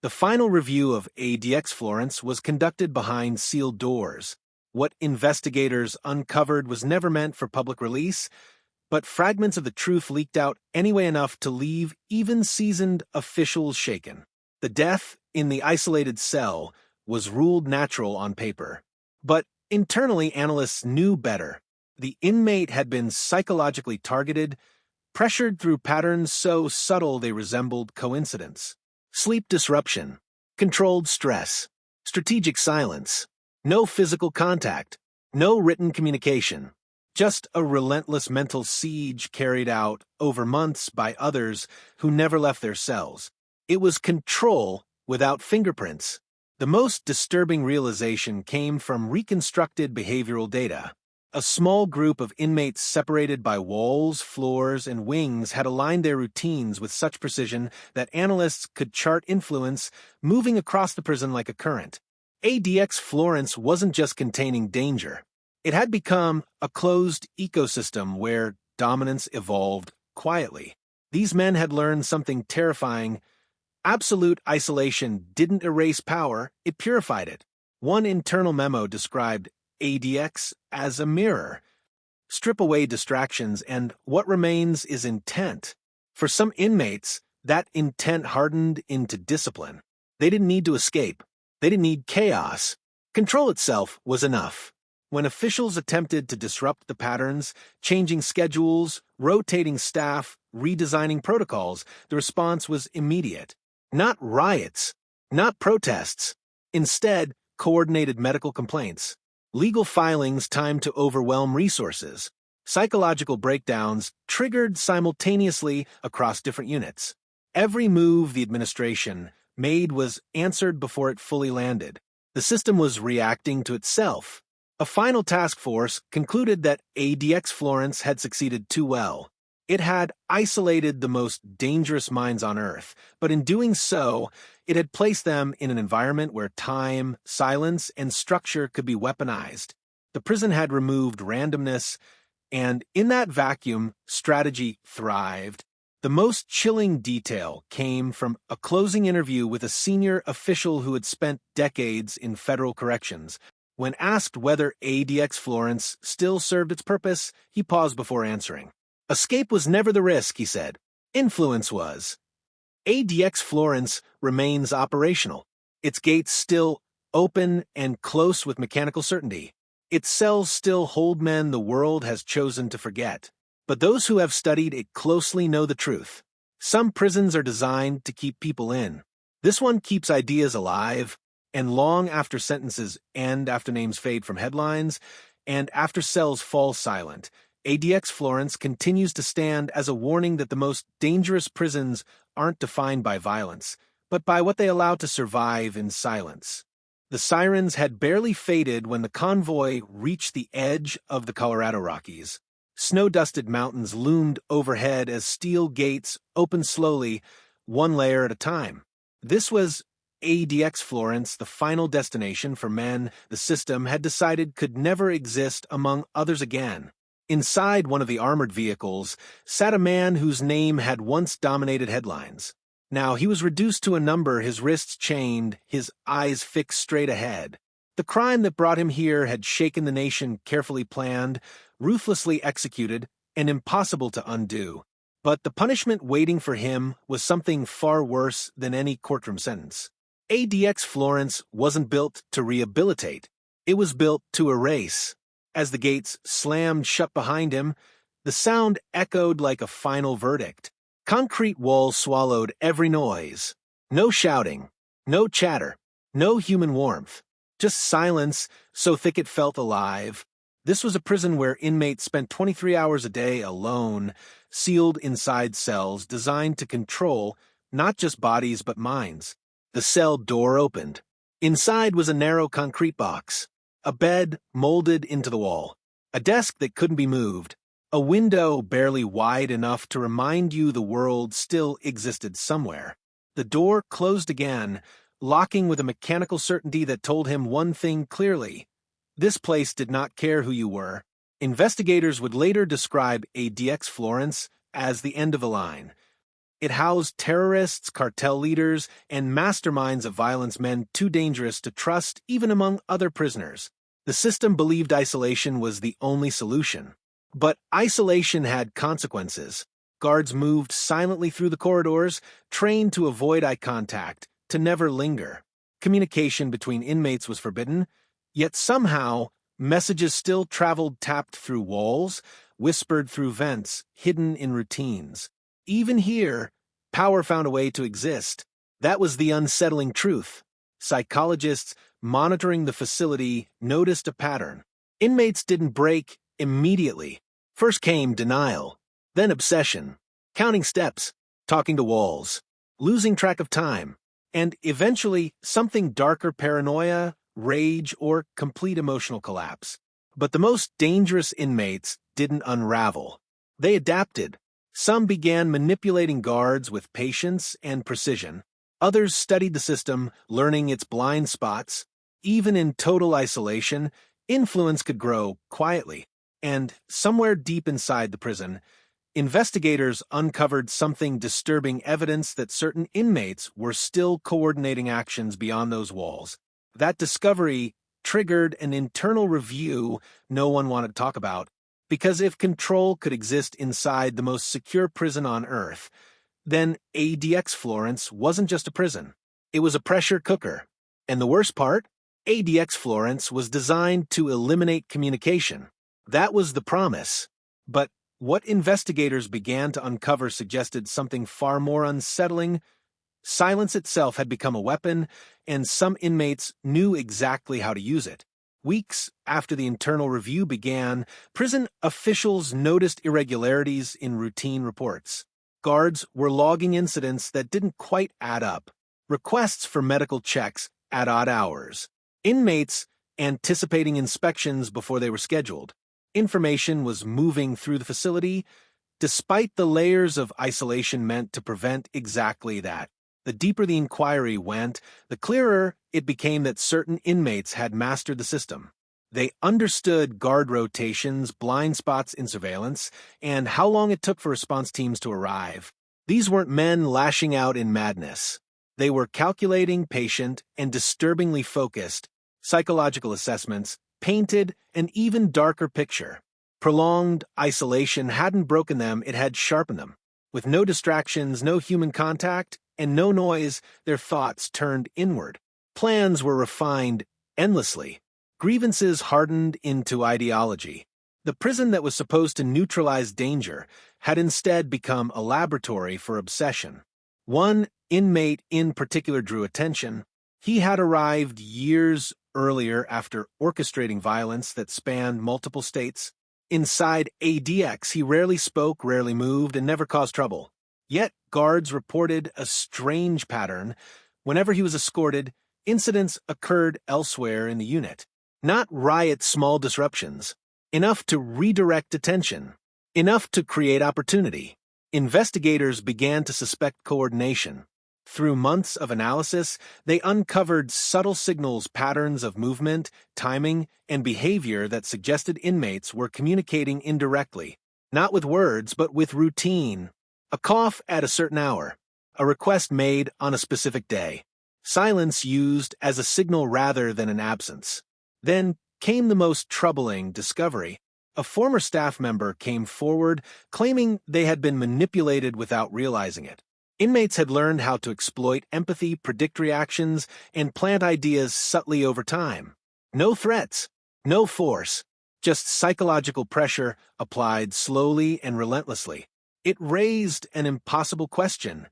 The final review of ADX Florence was conducted behind sealed doors. What investigators uncovered was never meant for public release, but fragments of the truth leaked out anyway enough to leave even seasoned officials shaken. The death in the isolated cell was ruled natural on paper. But internally, analysts knew better. The inmate had been psychologically targeted, pressured through patterns so subtle they resembled coincidence. Sleep disruption, controlled stress, strategic silence, no physical contact, no written communication. Just a relentless mental siege carried out over months by others who never left their cells. It was control without fingerprints. The most disturbing realization came from reconstructed behavioral data. A small group of inmates separated by walls, floors, and wings had aligned their routines with such precision that analysts could chart influence moving across the prison like a current. ADX Florence wasn't just containing danger. It had become a closed ecosystem where dominance evolved quietly. These men had learned something terrifying. Absolute isolation didn't erase power, it purified it. One internal memo described ADX as a mirror. Strip away distractions, and what remains is intent. For some inmates, that intent hardened into discipline. They didn't need to escape. They didn't need chaos. Control itself was enough. When officials attempted to disrupt the patterns, changing schedules, rotating staff, redesigning protocols, the response was immediate. Not riots, not protests. Instead, coordinated medical complaints. Legal filings timed to overwhelm resources. Psychological breakdowns triggered simultaneously across different units. Every move the administration made was answered before it fully landed. The system was reacting to itself. A final task force concluded that ADX Florence had succeeded too well. It had isolated the most dangerous minds on Earth, but in doing so, it had placed them in an environment where time, silence, and structure could be weaponized. The prison had removed randomness, and in that vacuum, strategy thrived. The most chilling detail came from a closing interview with a senior official who had spent decades in federal corrections. When asked whether ADX Florence still served its purpose, he paused before answering. Escape was never the risk, he said. Influence was. ADX Florence remains operational. Its gates still open and close with mechanical certainty. Its cells still hold men the world has chosen to forget. But those who have studied it closely know the truth. Some prisons are designed to keep people in. This one keeps ideas alive, and long after sentences end, after names fade from headlines, and after cells fall silent, ADX Florence continues to stand as a warning that the most dangerous prisons aren't defined by violence, but by what they allow to survive in silence. The sirens had barely faded when the convoy reached the edge of the Colorado Rockies. Snow-dusted mountains loomed overhead as steel gates opened slowly, one layer at a time. This was ADX Florence, the final destination for men the system had decided could never exist among others again. Inside one of the armored vehicles sat a man whose name had once dominated headlines. Now he was reduced to a number, his wrists chained, his eyes fixed straight ahead. The crime that brought him here had shaken the nation, carefully planned, ruthlessly executed, and impossible to undo. But the punishment waiting for him was something far worse than any courtroom sentence. ADX Florence wasn't built to rehabilitate. It was built to erase. As the gates slammed shut behind him, the sound echoed like a final verdict. Concrete walls swallowed every noise. No shouting, no chatter, no human warmth. Just silence so thick it felt alive. This was a prison where inmates spent 23 hours a day alone, sealed inside cells designed to control not just bodies but minds. The cell door opened. Inside was a narrow concrete box. A bed molded into the wall, a desk that couldn't be moved, a window barely wide enough to remind you the world still existed somewhere. The door closed again, locking with a mechanical certainty that told him one thing clearly. This place did not care who you were. Investigators would later describe ADX Florence as the end of the line. It housed terrorists, cartel leaders, and masterminds of violence, men too dangerous to trust even among other prisoners. The system believed isolation was the only solution. But isolation had consequences. Guards moved silently through the corridors, trained to avoid eye contact, to never linger. Communication between inmates was forbidden, yet somehow messages still traveled tapped through walls, whispered through vents, hidden in routines. Even here, power found a way to exist. That was the unsettling truth. Psychologists monitoring the facility noticed a pattern. Inmates didn't break immediately. First came denial, then obsession, counting steps, talking to walls, losing track of time, and eventually something darker: paranoia, rage, or complete emotional collapse. But the most dangerous inmates didn't unravel. They adapted. Some began manipulating guards with patience and precision. Others studied the system, learning its blind spots. Even in total isolation, influence could grow quietly. And somewhere deep inside the prison, investigators uncovered something disturbing: evidence that certain inmates were still coordinating actions beyond those walls. That discovery triggered an internal review no one wanted to talk about, because if control could exist inside the most secure prison on Earth, then ADX Florence wasn't just a prison. It was a pressure cooker. And the worst part? ADX Florence was designed to eliminate communication. That was the promise. But what investigators began to uncover suggested something far more unsettling. Silence itself had become a weapon, and some inmates knew exactly how to use it. Weeks after the internal review began, prison officials noticed irregularities in routine reports. Guards were logging incidents that didn't quite add up. Requests for medical checks at odd hours. Inmates anticipating inspections before they were scheduled. Information was moving through the facility, despite the layers of isolation meant to prevent exactly that. The deeper the inquiry went, the clearer it became that certain inmates had mastered the system. They understood guard rotations, blind spots in surveillance, and how long it took for response teams to arrive. These weren't men lashing out in madness. They were calculating, patient, and disturbingly focused. Psychological assessments painted an even darker picture. Prolonged isolation hadn't broken them, it had sharpened them. With no distractions, no human contact, and no noise, their thoughts turned inward. Plans were refined endlessly. Grievances hardened into ideology. The prison that was supposed to neutralize danger had instead become a laboratory for obsession. One inmate in particular drew attention. He had arrived years earlier after orchestrating violence that spanned multiple states. Inside ADX, he rarely spoke, rarely moved, and never caused trouble. Yet guards reported a strange pattern. Whenever he was escorted, incidents occurred elsewhere in the unit. Not riot, small disruptions. Enough to redirect attention. Enough to create opportunity. Investigators began to suspect coordination. Through months of analysis, they uncovered subtle signals, patterns of movement, timing, and behavior that suggested inmates were communicating indirectly. Not with words, but with routine. A cough at a certain hour. A request made on a specific day. Silence used as a signal rather than an absence. Then came the most troubling discovery. A former staff member came forward, claiming they had been manipulated without realizing it. Inmates had learned how to exploit empathy, predict reactions, and plant ideas subtly over time. No threats, no force, just psychological pressure applied slowly and relentlessly. It raised an impossible question.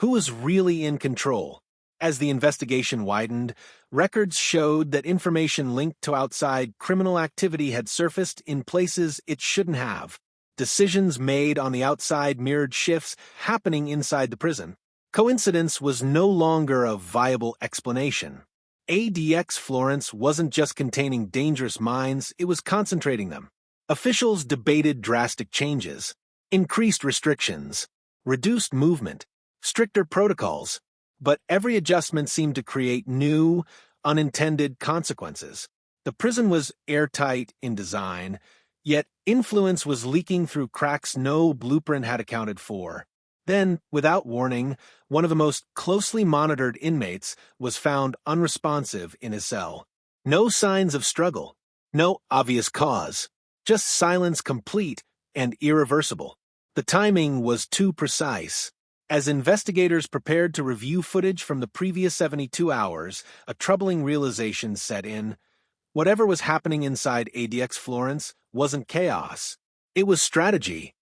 Who was really in control? As the investigation widened, records showed that information linked to outside criminal activity had surfaced in places it shouldn't have. Decisions made on the outside mirrored shifts happening inside the prison. Coincidence was no longer a viable explanation. ADX Florence wasn't just containing dangerous minds, it was concentrating them. Officials debated drastic changes, increased restrictions, reduced movement, stricter protocols, but every adjustment seemed to create new, unintended consequences. The prison was airtight in design, yet influence was leaking through cracks no blueprint had accounted for. Then, without warning, one of the most closely monitored inmates was found unresponsive in his cell. No signs of struggle, no obvious cause, just silence complete and irreversible. The timing was too precise. As investigators prepared to review footage from the previous 72 hours, a troubling realization set in. Whatever was happening inside ADX Florence wasn't chaos. It was strategy.